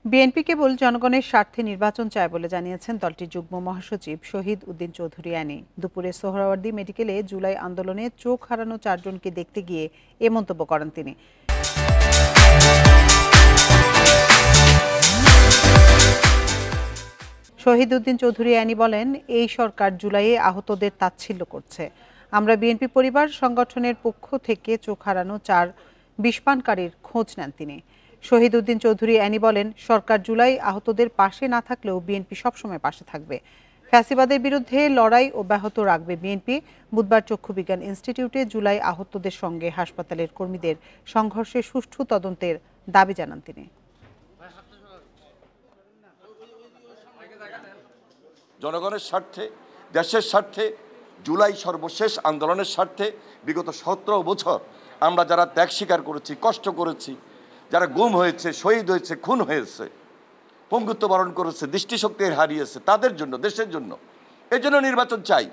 BNP কেবল জনগণের স্বার্থে নির্বাচন চায় বলে জানিয়েছেন দলটির যুগ্ম মহাসচিব শহীদ উদ্দিন চৌধুরী অ্যানি। দুপুরে সোহরাওয়ার্দী মেডিকেলে জুলাই আন্দোলনে চোখ হারানো 4 জনকে দেখতে গিয়ে এ মন্তব্য করেন তিনি। শহীদ উদ্দিন চৌধুরী অ্যানি বলেন, এই সরকার জুলাইয়ে আহতদের তাচ্ছিল্য করছে। আমরা বিএনপি পরিবার সংগঠনের পক্ষ থেকে চোখ হারানো 4 বিষপানকারীর খোঁজ নেন তিনি। শহীদ উদ্দিন চৌধুরী অ্যানি বলেন, সরকার জুলাই আহতদের পাশে না থাকলেও বিএনপি সবসময় পাশে থাকবে। ফ্যাসিবাদের বিরুদ্ধে লড়াই অব্যাহত রাখবে বিএনপি। বুধবার চক্ষু বিজ্ঞান ইনস্টিটিউটে জুলাই আহতদের সঙ্গে হাসপাতালের কর্মীদের সংঘর্ষে সুষ্ঠু তদন্তের দাবি জানান তিনি। জনগণের স্বার্থে, দেশের স্বার্থে, জুলাই সর্বশেষ আন্দোলনের স্বার্থে বিগত 17 বছর আমরা যারা ত্যাগ স্বীকার করেছি, কষ্ট করেছি, যারা গুম হয়েছে, শহীদ হয়েছে, খুন হয়েছে, পঙ্গুত্ব বরণ করেছে, দৃষ্টিশক্তি হারিয়েছে, তাদের জন্য, দেশের জন্য, এজন্য নির্বাচন চাই।